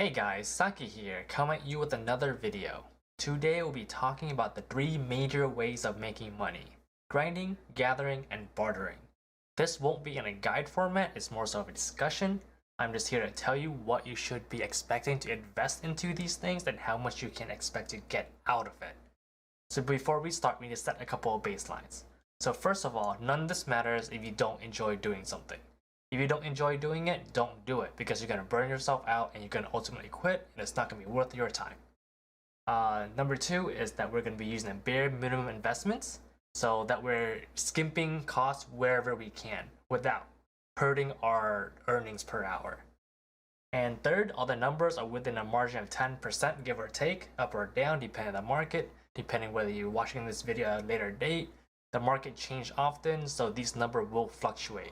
Hey guys, Saki here, coming at you with another video. Today we'll be talking about the three major ways of making money: grinding, gathering, and bartering. This won't be in a guide format, it's more so of a discussion. I'm just here to tell you what you should be expecting to invest into these things and how much you can expect to get out of it. So before we start, we need to set a couple of baselines. So first of all, none of this matters if you don't enjoy doing something. If you don't enjoy doing it, don't do it because you're going to burn yourself out and you're going to ultimately quit and it's not going to be worth your time. Number two is that we're going to be using the bare minimum investments so that we're skimping costs wherever we can without hurting our earnings per hour. And third, all the numbers are within a margin of 10%, give or take, up or down, depending on the market, depending whether you're watching this video at a later date. The market changes often, so these numbers will fluctuate.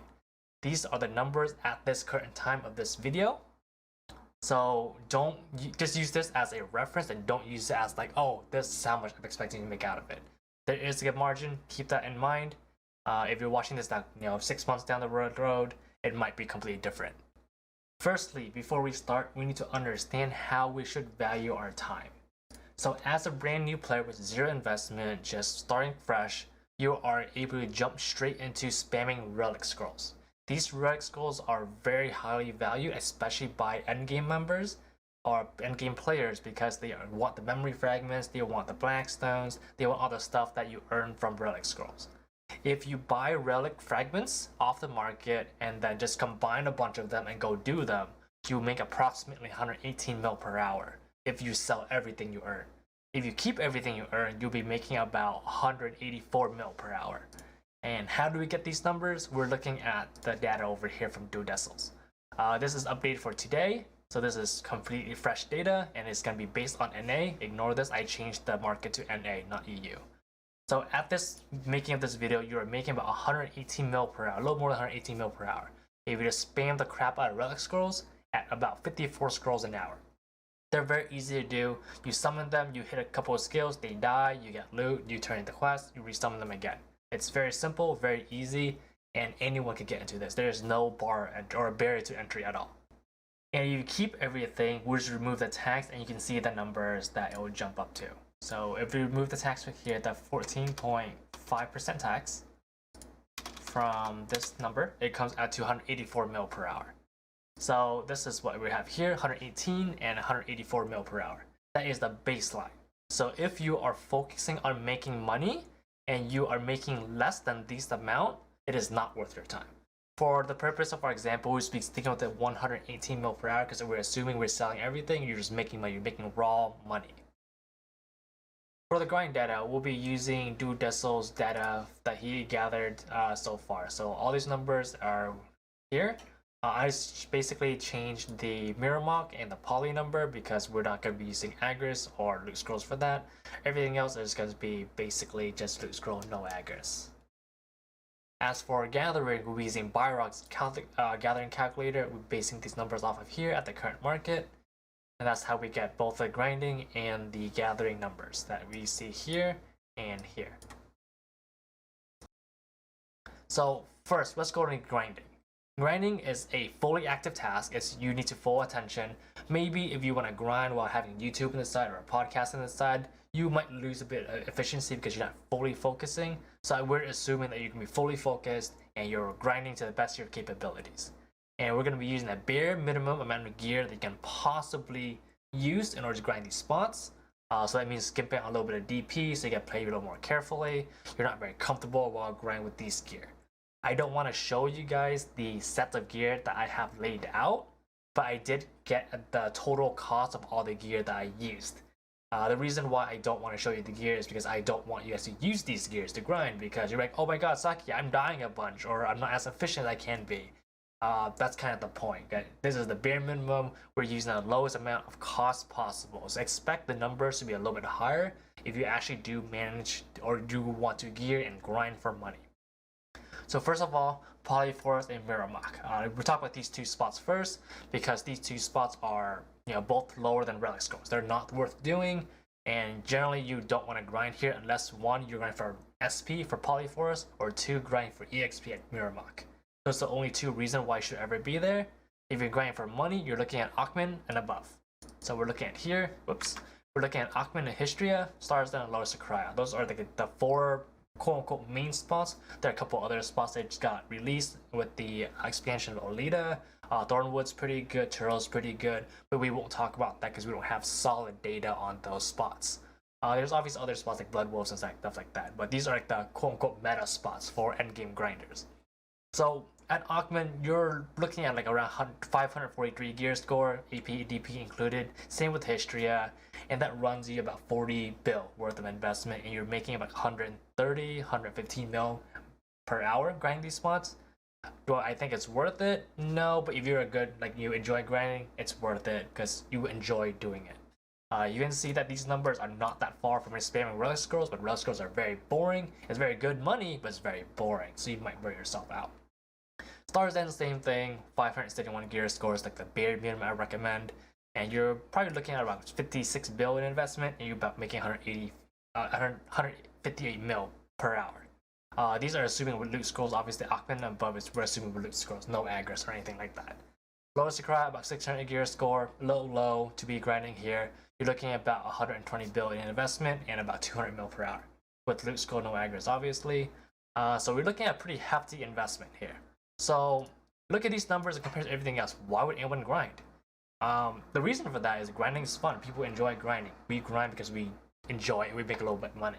These are the numbers at this current time of this video. So don't just use this as a reference and don't use it as like, oh, this is how much I'm expecting to make out of it. There is a good margin, keep that in mind. If you're watching this 6 months down the road, it might be completely different. Firstly, before we start, we need to understand how we should value our time. So as a brand new player with zero investment, just starting fresh, you are able to jump straight into spamming relic scrolls. These relic scrolls are very highly valued, especially by endgame members or endgame players, because they want the memory fragments, they want the black stones, they want all the stuff that you earn from relic scrolls. If you buy relic fragments off the market and then just combine a bunch of them and go do them, you make approximately 118 mil per hour if you sell everything you earn. If you keep everything you earn, you'll be making about 184 mil per hour. And how do we get these numbers? We're looking at the data over here from Duodecils. This is updated for today, so this is completely fresh data and it's going to be based on NA. Ignore this, I changed the market to NA, not EU. So at this making of this video, you're making about 118 mil per hour, a little more than 118 mil per hour. If you just spam the crap out of relic scrolls at about 54 scrolls an hour. They're very easy to do. You summon them, you hit a couple of skills, they die, you get loot, you turn into quest, you resummon them again. It's very simple, very easy, and anyone can get into this. There is no bar or barrier to entry at all. And you keep everything, we'll just remove the tax and you can see the numbers that it will jump up to. So if we remove the tax right here, the 14.5% tax from this number, it comes out to 184 mil per hour. So this is what we have here, 118 and 184 mil per hour. That is the baseline. So if you are focusing on making money and you are making less than this amount, it is not worth your time. For the purpose of our example, we'll be sticking with the 118 mil per hour because we're assuming we're selling everything, you're just making money, you're making raw money. For the grind data, we'll be using Duodecils data that he gathered so far. So all these numbers are here. I basically changed the mirror mock and the poly number because we're not going to be using Agris or loot scrolls for that. Everything else is going to be basically just loot scroll, no Agris. As for gathering, we'll be using Byrog's gathering calculator. We're basing these numbers off of here at the current market. And that's how we get both the grinding and the gathering numbers that we see here and here. So first, let's go to grinding. Grinding is a fully active task. You need to full attention. Maybe if you want to grind while having YouTube on the side or a podcast on the side, you might lose a bit of efficiency because you're not fully focusing. So we're assuming that you can be fully focused and you're grinding to the best of your capabilities. And we're going to be using a bare minimum amount of gear that you can possibly use in order to grind these spots. So that means skipping a little bit of DP so you can play a little more carefully. You're not very comfortable while grinding with these gear. I don't want to show you guys the set of gear that I have laid out, but I did get the total cost of all the gear that I used. The reason why I don't want to show you the gear is because I don't want you guys to use these gears to grind because you're like, oh my god, Saki, I'm dying a bunch or I'm not as efficient as I can be. That's kind of the point. Okay? This is the bare minimum. We're using the lowest amount of cost possible. So expect the numbers to be a little bit higher if you actually do manage or do want to gear and grind for money. So first of all, Polyforest and Mirror Mock. We'll talk about these two spots first because these two spots are both lower than relic scrolls. They're not worth doing, and generally you don't want to grind here unless one, you're grinding for SP for Polyforest, or two, grinding for EXP at Mirror Mock. Those are the only two reasons why you should ever be there. If you're grinding for money, you're looking at Akhman and above. So we're looking at here, whoops, we're looking at Akhman and Histria, Starsden and Lower Sakraya. Those are the four quote-unquote main spots. There are a couple other spots that just got released with the expansion of Olita. Thornwood's pretty good, Turtle's pretty good, but we won't talk about that because we don't have solid data on those spots. There's obviously other spots like Blood Wolves and stuff like that, but these are like the quote-unquote meta spots for endgame grinders. So at Akhman, you're looking at like around 543 gear score, AP, DP included. Same with Histria, and that runs you about 40 bill worth of investment, and you're making about 130, 115 mil per hour grinding these spots. Do I think it's worth it? No, but if you're a good, like you enjoy grinding, it's worth it because you enjoy doing it. You can see that these numbers are not that far from spamming relic scrolls, but relic scrolls are very boring. It's very good money, but it's very boring, so you might wear yourself out. Starsden, same thing, 561 gear scores, like the bare minimum I recommend, and you're probably looking at about 56 bill in investment, and you're about making 158 mil per hour. These are assuming with loot scrolls, obviously Akhman and above we're assuming with loot scrolls, no aggress or anything like that. Lower Sakraya, about 600 gear score, low to be grinding here. You're looking at about 120 bill in investment and about 200 mil per hour. With loot scroll, no aggress, obviously. So we're looking at pretty hefty investment here. So look at these numbers and compare to everything else. Why would anyone grind? The reason for that is grinding is fun. People enjoy grinding. We grind because we enjoy it. We make a little bit of money.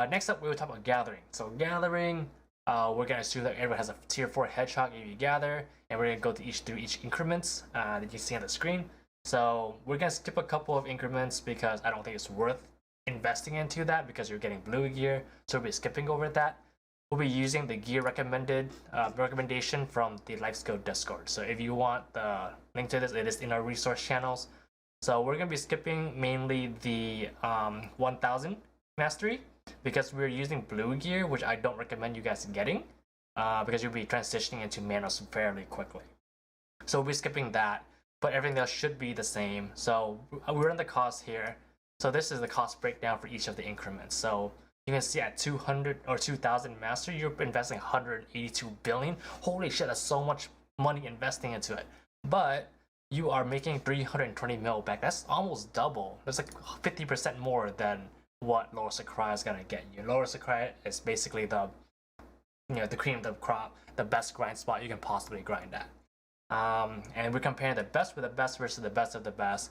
Next up, we will talk about gathering. So gathering, we're going to assume that everyone has a tier 4 hedgehog if you gather, and we're going to go through each increments that you see on the screen. So we're going to skip a couple of increments because I don't think it's worth investing into that because you're getting blue gear, so we'll be skipping over that. We'll be using the gear recommendation from the LifeScope Discord. So if you want the link to this, it is in our resource channels. So we're going to be skipping mainly the 1000 mastery because we're using blue gear, which I don't recommend you guys getting because you'll be transitioning into Manos fairly quickly. So we'll be skipping that, but everything else should be the same. So we're in the cost here. So this is the cost breakdown for each of the increments. So you can see at 200 or 2000 master, you're investing 182 billion. Holy shit, that's so much money investing into it. But you are making 320 mil back. That's almost double. That's like 50% more than what Lower Sakraya is gonna get you. Lower Sakraya is basically the cream of the crop, the best grind spot you can possibly grind at. And we're comparing the best with the best versus the best of the best.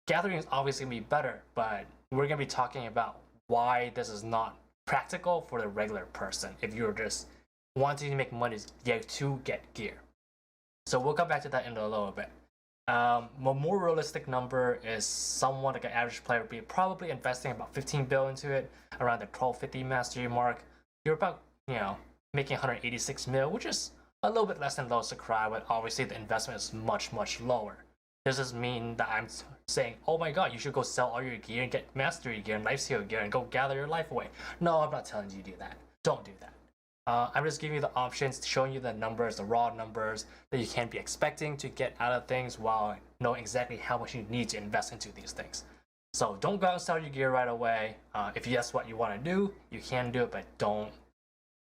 Gathering is obviously gonna be better, but we're gonna be talking about why this is not practical for the regular person if you're just wanting to make money to get gear. So we'll come back to that in a little bit. A more realistic number is someone like an average player would be probably investing about 15 bill into it, around the 1250 mastery mark. You're about, making 186 mil, which is a little bit less than Lower Sakraya, but obviously the investment is much, much lower. Does this mean that I'm saying, oh my god, you should go sell all your gear and get mastery gear and lifesteal gear and go gather your life away? No, I'm not telling you to do that. Don't do that. I'm just giving you the options, showing you the numbers, the raw numbers that you can be expecting to get out of things while knowing exactly how much you need to invest into these things. So don't go out and sell your gear right away. If that's what you want to do, you can do it, but don't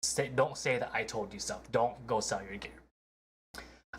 say that I told you so. Don't go sell your gear.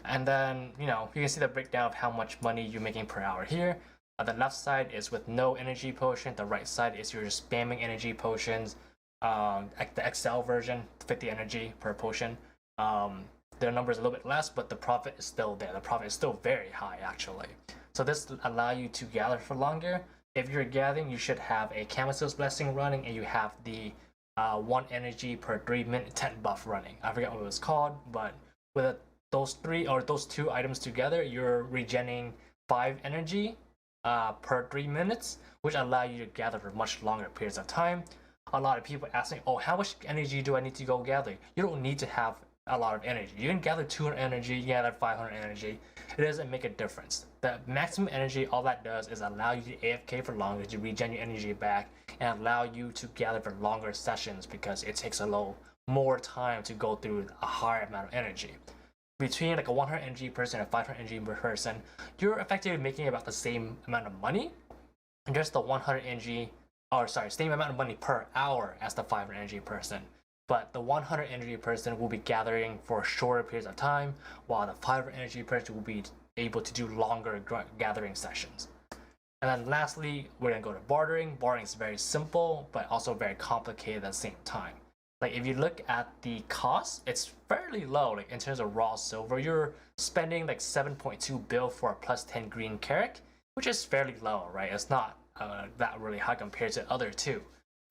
And then, you can see the breakdown of how much money you're making per hour here. The left side is with no energy potion. The right side is you're just spamming energy potions. The XL version, 50 energy per potion. Their number is a little bit less, but the profit is still there. The profit is still very high, actually. So this allows you to gather for longer. If you're gathering, you should have a Camiso's Blessing running, and you have the 1 energy per 3 minute tent buff running. I forget what it was called, but with those two items together, you're regenerating 5 energy per 3 minutes, which allow you to gather for much longer periods of time. A lot of people asking, oh, how much energy do I need to go gather? You don't need to have a lot of energy. You can gather 200 energy, you gather 500 energy. It doesn't make a difference. The maximum energy, all that does is allow you to AFK for longer, to regen your energy back, and allow you to gather for longer sessions because it takes a little more time to go through a higher amount of energy. Between like a 100 energy person and a 500 energy person, you're effectively making about the same amount of money. And just the 100 energy, same amount of money per hour as the 500 energy person. But the 100 energy person will be gathering for shorter periods of time, while the 500 energy person will be able to do longer gathering sessions. And then lastly, we're gonna go to bartering. Bartering is very simple, but also very complicated at the same time. Like if you look at the cost, it's fairly low. Like in terms of raw silver, you're spending like 7.2 bill for a plus 10 green Carrack, which is fairly low, right? It's not that really high compared to other two.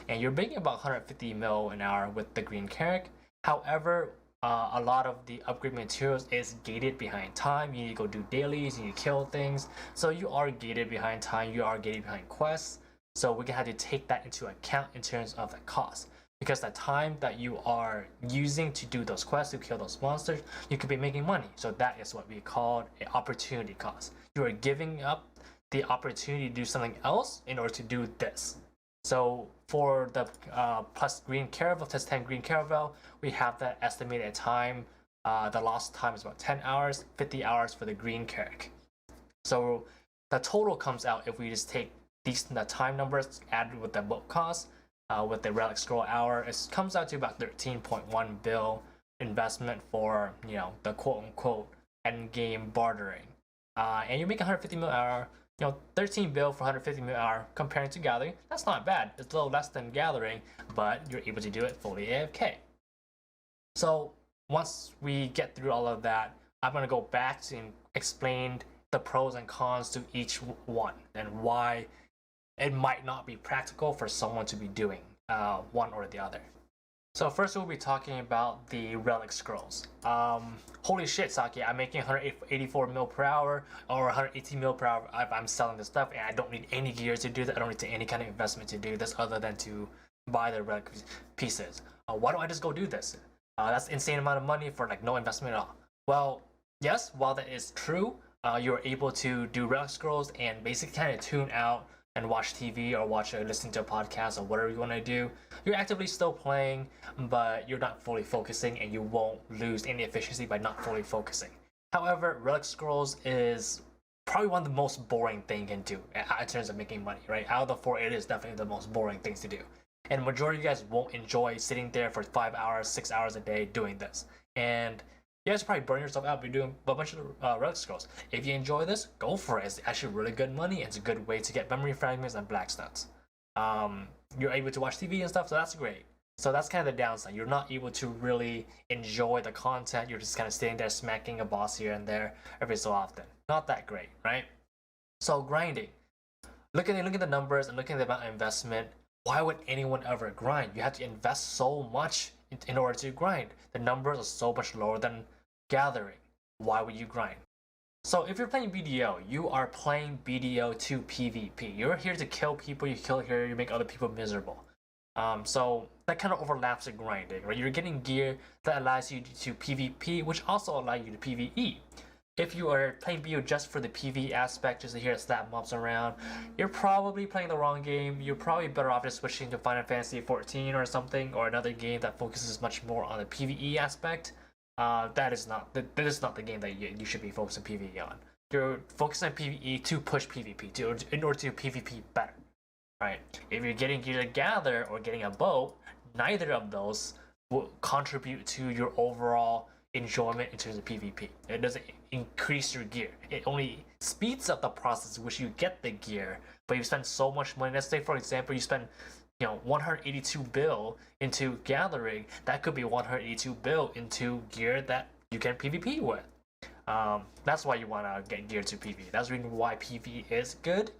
And you're making about 150 mil an hour with the green Carrack. However, a lot of the upgrade materials is gated behind time. You need to go do dailies, you need to kill things. So you are gated behind time, you are gated behind quests. So we're gonna have to take that into account in terms of the cost. Because the time that you are using to do those quests, to kill those monsters, you could be making money. So that is what we call an opportunity cost. You are giving up the opportunity to do something else in order to do this. So for the plus green Caravel, plus 10 green Caravel, we have that estimated time. The lost time is about 10 hours, 50 hours for the green Carrack. So the total comes out if we just take these the time numbers added with the boat cost, with the relic scroll hour, it comes out to about 13.1 bill investment for the quote unquote end game bartering. And you make 150 mil hour. 13 bill for 150 mil hour comparing to gathering, that's not bad. It's a little less than gathering, but you're able to do it fully AFK. So once we get through all of that, I'm going to go back to explain the pros and cons to each one and why it might not be practical for someone to be doing one or the other. So first we'll be talking about the relic scrolls. Holy shit, Saki, I'm making 184 mil per hour or 118 mil per hour if I'm selling this stuff, and I don't need any gear to do that. I don't need any kind of investment to do this other than to buy the relic pieces. Why don't I just go do this? That's an insane amount of money for like no investment at all. Well, yes, while that is true, you're able to do relic scrolls and basically kind of tune out and watch TV or watch or listen to a podcast or whatever you want to do. You're actively still playing, but you're not fully focusing, and you won't lose any efficiency by not fully focusing. However, relic scrolls is probably one of the most boring thing you can do in terms of making money, right? Out of the four, it is definitely the most boring things to do. And the majority of you guys won't enjoy sitting there for 5 hours, 6 hours a day doing this. And you guys probably burn yourself out by doing a bunch of relic scrolls. If you enjoy this, go for it. It's actually really good money. It's a good way to get memory fragments and black studs. You're able to watch TV and stuff, so that's great. So that's kind of the downside. You're not able to really enjoy the content. You're just kind of sitting there smacking a boss here and there every so often. Not that great, right? So grinding. Look at the numbers and looking at the amount of investment. Why would anyone ever grind? You have to invest so much in order to grind. The numbers are so much lower than gathering. Why would you grind? So if you're playing BDO, you are playing BDO to PvP. You're here to kill people, you kill here, you make other people miserable. So that kind of overlaps with grinding, right? You're getting gear that allows you to PvP, which also allows you to PvE. If you are playing BDO just for the PvE aspect, just to hear slap mobs around, you're probably playing the wrong game. You're probably better off just switching to Final Fantasy 14 or something, or another game that focuses much more on the PvE aspect. That is not the game that you should be focusing PvE on. You're focusing on PvE to push PvP, in order to PvP better, right? If you're getting gear to gather or getting a boat, neither of those will contribute to your overall enjoyment in terms of PvP. It doesn't increase your gear. It only speeds up the process in which you get the gear, but you spend so much money. Let's say, for example, you spend 182 bill into gathering. That could be 182 bill into gear that you can PvP with. That's why you want to get gear to PvE. That's the reason why PvE is good.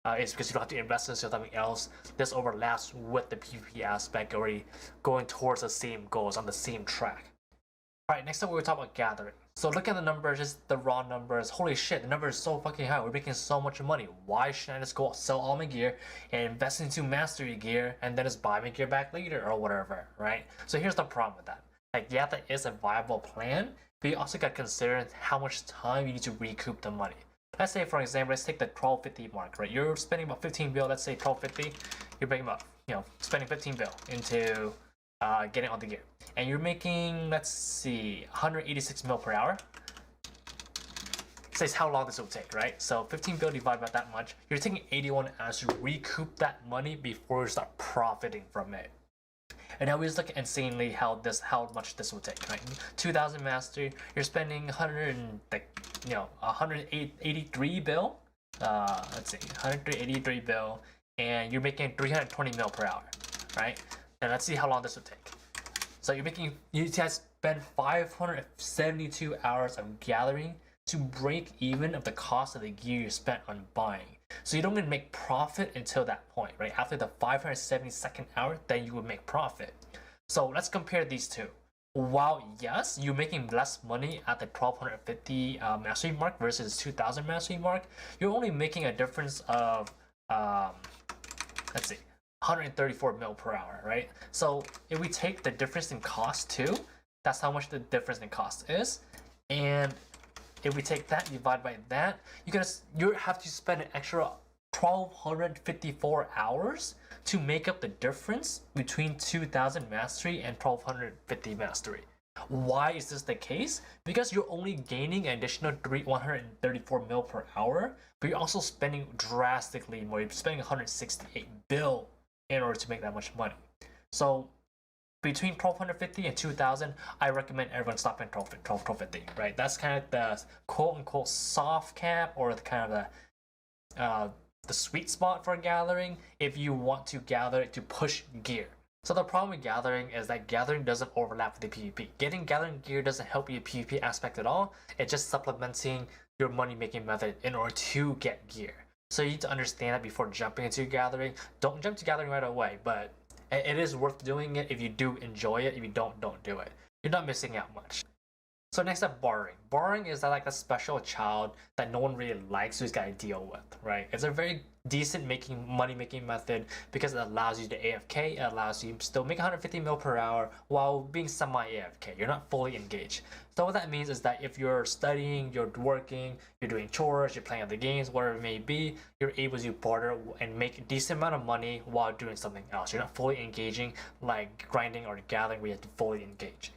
It's because you don't have to invest in something else. This overlaps with the PvP aspect, already going towards the same goals on the same track. Alright, next up we're talking about gathering. So look at the numbers, just the raw numbers. Holy shit, the number is so fucking high. We're making so much money. Why shouldn't I just go sell all my gear and invest into mastery gear and then just buy my gear back later or whatever, right? So here's the problem with that. Like, yeah, that is a viable plan, but you also got to consider how much time you need to recoup the money. Let's say, for example, let's take the 1250 mark, right? You're spending about 15 bill, let's say 1250. You're making about, spending 15 bill into getting all the gear. And you're making, let's see, 186 mil per hour. Says how long this will take, right? So 15 bill divided by that much, you're taking 81 hours to recoup that money before you start profiting from it. And I always look insanely how much this will take, right? 2000 mastery, you're spending 183 bill. Let's see, 183 bill, and you're making 320 mil per hour, right? And let's see how long this would take. So you guys spend 572 hours of gathering to break even of the cost of the gear you spent on buying. So you don't even make profit until that point, right? After the 572nd hour, then you would make profit. So let's compare these two. While yes, you're making less money at the 1250 mastery mark versus 2000 mastery mark, you're only making a difference of let's see, 134 mil per hour, right? So if we take the difference in cost too, that's how much the difference in cost is. And if we take that, divide by that, you have to spend an extra 1254 hours to make up the difference between 2000 mastery and 1250 mastery. Why is this the case? Because you're only gaining an additional 134 mil per hour, but you're also spending drastically more. You're spending 168 bill in order to make that much money. So between 1250 and 2000, I recommend everyone stop at 1250, right? That's kind of the quote-unquote soft cap, or the kind of the sweet spot for gathering if you want to gather to push gear. So the problem with gathering is that gathering doesn't overlap with the PvP. Gathering gear doesn't help you PvP aspect at all. It's just supplementing your money-making method in order to get gear. So you need to understand that before jumping into gathering. Don't jump to gathering right away, but it is worth doing it if you do enjoy it. If you don't do it. You're not missing out much. So next up, bartering. Bartering is like a special child that no one really likes, who's got to deal with, right? It's a very decent money-making method because it allows you to AFK. It allows you to still make 150 mil per hour while being semi-AFK. You're not fully engaged. So what that means is that if you're studying, you're working, you're doing chores, you're playing other games, whatever it may be, you're able to barter and make a decent amount of money while doing something else. You're not fully engaging like grinding or gathering where you have to fully engage.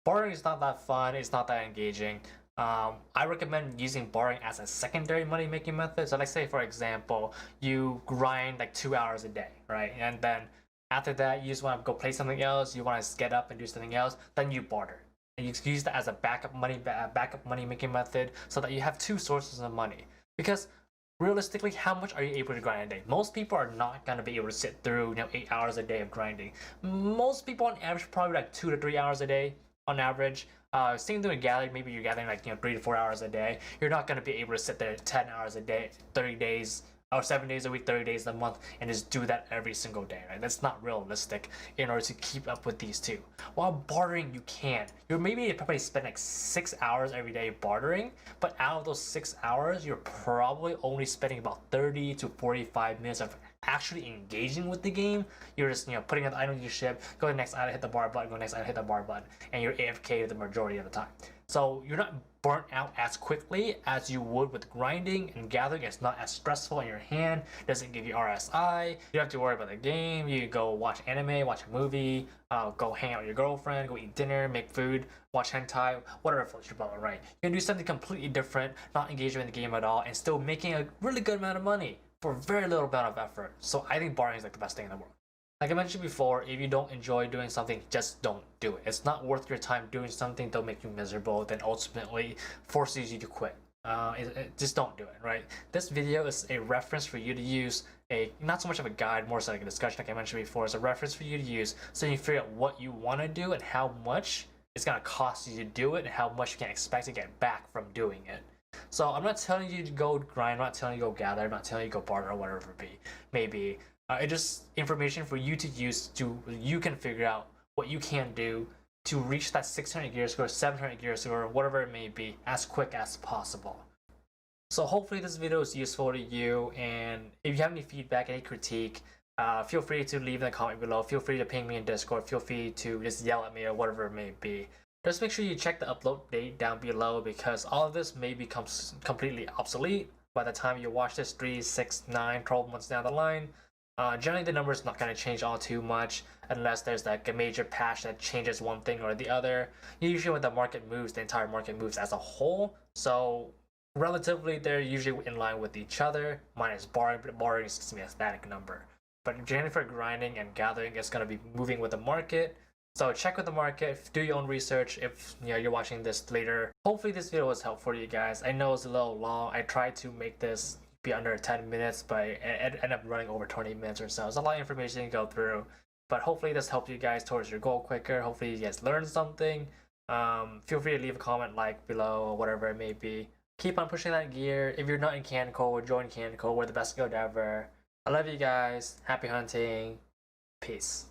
Bartering is not that fun, it's not that engaging. I recommend using bartering as a secondary money making method. So let's say, for example, you grind like 2 hours a day, right? And then after that, you just want to go play something else, you want to get up and do something else, then you barter. And you use that as a backup money making method so that you have two sources of money. Because realistically, how much are you able to grind a day? Most people are not going to be able to sit through 8 hours a day of grinding. Most people on average probably like 2 to 3 hours a day. On average, same thing with gathering. Maybe you're gathering like 3 to 4 hours a day. You're not going to be able to sit there 10 hours a day, 30 days, or 7 days a week, 30 days a month, and just do that every single day, right? That's not realistic in order to keep up with these two. While bartering, you can. You're maybe probably spend like 6 hours every day bartering, but out of those 6 hours, you're probably only spending about 30 to 45 minutes of actually engaging with the game. You're just putting an item to your ship, go to the next item, hit the bar button, go to the next item, hit the bar button, and you're AFK the majority of the time. So you're not burnt out as quickly as you would with grinding and gathering. It's not as stressful in your hand. It doesn't give you RSI. You don't have to worry about the game. You go watch anime, watch a movie, go hang out with your girlfriend, go eat dinner, make food, watch hentai, whatever floats your boat, right? You can do something completely different, not engaging in the game at all, and still making a really good amount of money for very little amount of effort. So I think bartering is like the best thing in the world. Like I mentioned before, if you don't enjoy doing something, just don't do it. It's not worth your time doing something that'll make you miserable, then ultimately forces you to quit. Just don't do it, right? This video is a reference for you to use, not so much of a guide, more so like a discussion like I mentioned before. It's a reference for you to use so you figure out what you want to do and how much it's going to cost you to do it and how much you can expect to get back from doing it. So I'm not telling you to go grind, I'm not telling you to go gather, I'm not telling you to go barter or whatever it may be. It's just information for you to use to you can figure out what you can do to reach that 600 gear score, 700 gear score, whatever it may be, as quick as possible. So hopefully this video is useful to you, and if you have any feedback, any critique, feel free to leave in the comment below. Feel free to ping me in Discord. Feel free to just yell at me or whatever it may be. Just make sure you check the upload date down below, because all of this may become completely obsolete by the time you watch this 3, 6, 9, 12 months down the line. Generally the number is not going to change all too much unless there's like a major patch that changes one thing or the other. Usually when the market moves, the entire market moves as a whole. So relatively they're usually in line with each other, minus bartering is just a static number. But generally for grinding and gathering, it's gonna be moving with the market. So check with the market, do your own research if you're watching this later. Hopefully this video was helpful for you guys. I know it's a little long. I tried to make this be under 10 minutes, but it ended up running over 20 minutes or so. It's a lot of information to go through. But hopefully this helped you guys towards your goal quicker. Hopefully you guys learned something. Feel free to leave a comment, like below, or whatever it may be. Keep on pushing that gear. If you're not in Canco, join Canco. We're the best guild ever. I love you guys. Happy hunting. Peace.